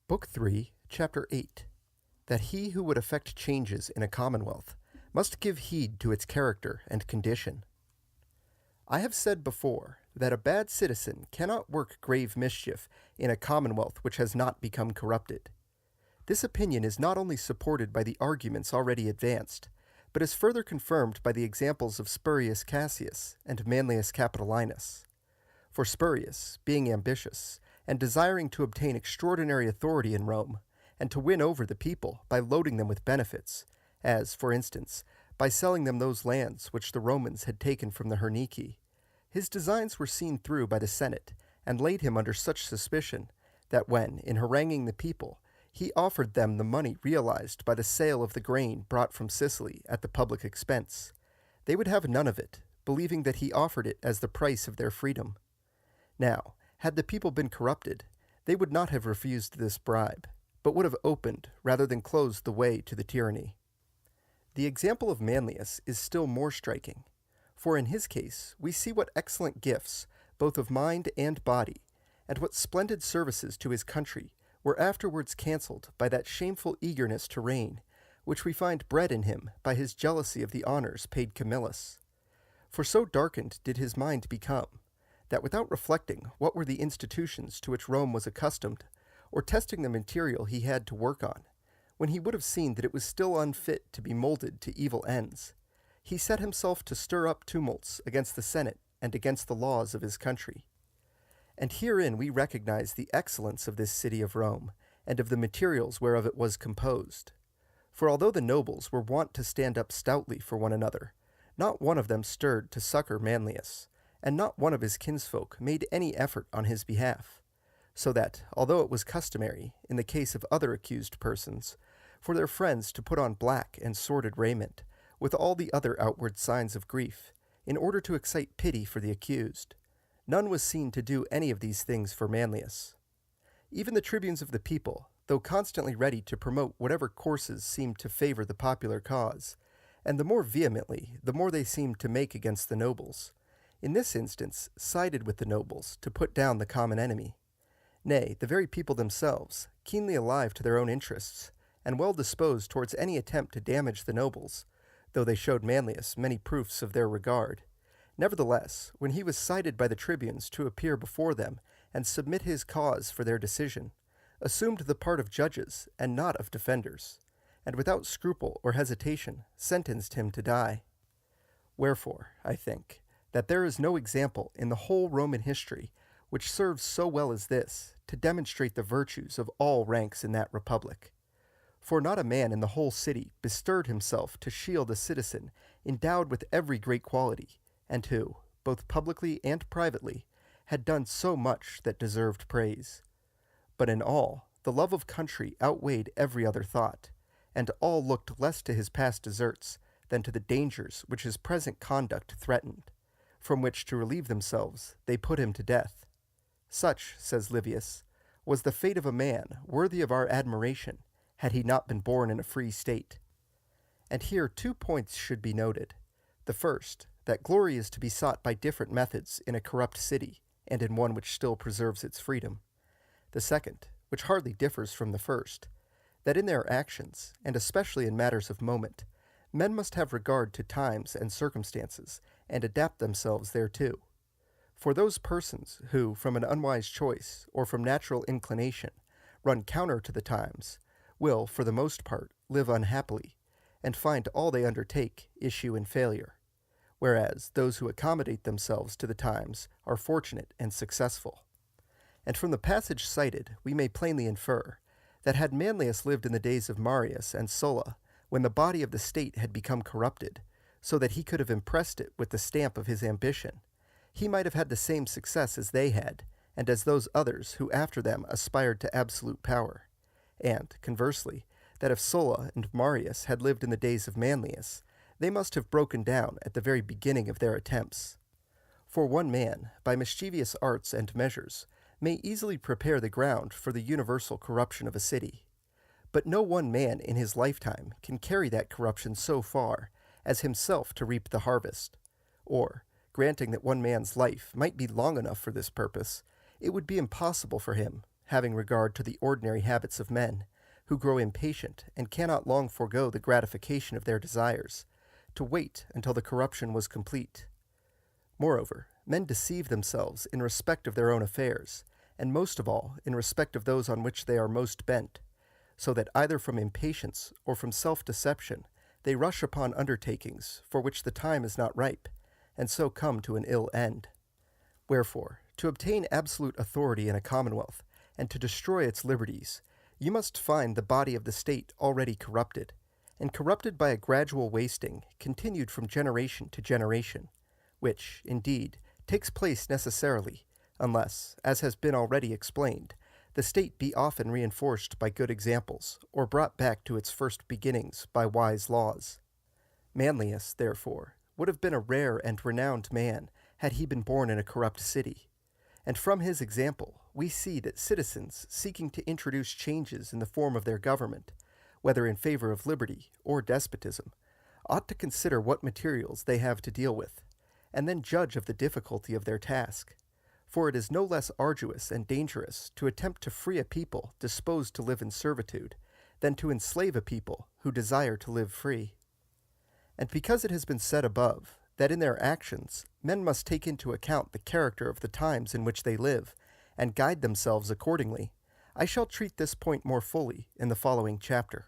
Book 3, Chapter 8. That he who would effect changes in a commonwealth must give heed to its character and condition. I have said before that a bad citizen cannot work grave mischief in a commonwealth which has not become corrupted. This opinion is not only supported by the arguments already advanced, but is further confirmed by the examples of Spurius Cassius and Manlius Capitolinus. For Spurius, being ambitious, and desiring to obtain extraordinary authority in Rome, and to win over the people by loading them with benefits, as, for instance, by selling them those lands which the Romans had taken from the Hernici, his designs were seen through by the Senate, and laid him under such suspicion, that when, in haranguing the people, he offered them the money realized by the sale of the grain brought from Sicily at the public expense, they would have none of it, believing that he offered it as the price of their freedom. Now, had the people been corrupted, they would not have refused this bribe, but would have opened rather than closed the way to the tyranny. The example of Manlius is still more striking, for in his case we see what excellent gifts, both of mind and body, and what splendid services to his country were afterwards cancelled by that shameful eagerness to reign, which we find bred in him by his jealousy of the honors paid Camillus. For so darkened did his mind become, that without reflecting what were the institutions to which Rome was accustomed, or testing the material he had to work on, when he would have seen that it was still unfit to be molded to evil ends, he set himself to stir up tumults against the Senate and against the laws of his country. And herein we recognize the excellence of this city of Rome, and of the materials whereof it was composed. For although the nobles were wont to stand up stoutly for one another, not one of them stirred to succor Manlius, and not one of his kinsfolk made any effort on his behalf, so that, although it was customary, in the case of other accused persons, for their friends to put on black and sordid raiment, with all the other outward signs of grief, in order to excite pity for the accused, none was seen to do any of these things for Manlius. Even the tribunes of the people, though constantly ready to promote whatever courses seemed to favor the popular cause, and the more vehemently the more they seemed to make against the nobles, in this instance sided with the nobles to put down the common enemy. Nay, the very people themselves, keenly alive to their own interests, and well disposed towards any attempt to damage the nobles, though they showed Manlius many proofs of their regard, nevertheless, when he was cited by the tribunes to appear before them and submit his cause for their decision, assumed the part of judges and not of defenders, and without scruple or hesitation sentenced him to die. Wherefore, I think, that there is no example in the whole Roman history which serves so well as this to demonstrate the virtues of all ranks in that republic. For not a man in the whole city bestirred himself to shield a citizen endowed with every great quality, and who, both publicly and privately, had done so much that deserved praise. But in all, the love of country outweighed every other thought, and all looked less to his past deserts than to the dangers which his present conduct threatened, from which to relieve themselves they put him to death. Such, says Livius, was the fate of a man worthy of our admiration, had he not been born in a free state. And here 2 points should be noted. The first, that glory is to be sought by different methods in a corrupt city, and in one which still preserves its freedom. The second, which hardly differs from the first, that in their actions, and especially in matters of moment, men must have regard to times and circumstances, and adapt themselves thereto. For those persons who, from an unwise choice, or from natural inclination, run counter to the times, will, for the most part, live unhappily, and find all they undertake issue in failure, whereas those who accommodate themselves to the times are fortunate and successful. And from the passage cited we may plainly infer, that had Manlius lived in the days of Marius and Sulla, when the body of the state had become corrupted, so that he could have impressed it with the stamp of his ambition, he might have had the same success as they had, and as those others who after them aspired to absolute power. And, conversely, that if Sulla and Marius had lived in the days of Manlius, they must have broken down at the very beginning of their attempts. For one man, by mischievous arts and measures, may easily prepare the ground for the universal corruption of a city. But no one man in his lifetime can carry that corruption so far as himself to reap the harvest. Or, granting that one man's life might be long enough for this purpose, it would be impossible for him, having regard to the ordinary habits of men, who grow impatient and cannot long forego the gratification of their desires, to wait until the corruption was complete. Moreover, men deceive themselves in respect of their own affairs, and most of all in respect of those on which they are most bent, so that either from impatience or from self-deception they rush upon undertakings for which the time is not ripe, and so come to an ill end. Wherefore, to obtain absolute authority in a commonwealth, and to destroy its liberties, you must find the body of the state already corrupted, and corrupted by a gradual wasting continued from generation to generation, which, indeed, takes place necessarily, unless, as has been already explained, the state be often reinforced by good examples, or brought back to its first beginnings by wise laws. Manlius, therefore, would have been a rare and renowned man had he been born in a corrupt city, and from his example we see that citizens seeking to introduce changes in the form of their government, whether in favor of liberty or despotism, ought to consider what materials they have to deal with, and then judge of the difficulty of their task. For it is no less arduous and dangerous to attempt to free a people disposed to live in servitude than to enslave a people who desire to live free. And because it has been said above that in their actions men must take into account the character of the times in which they live, and guide themselves accordingly, I shall treat this point more fully in the following chapter.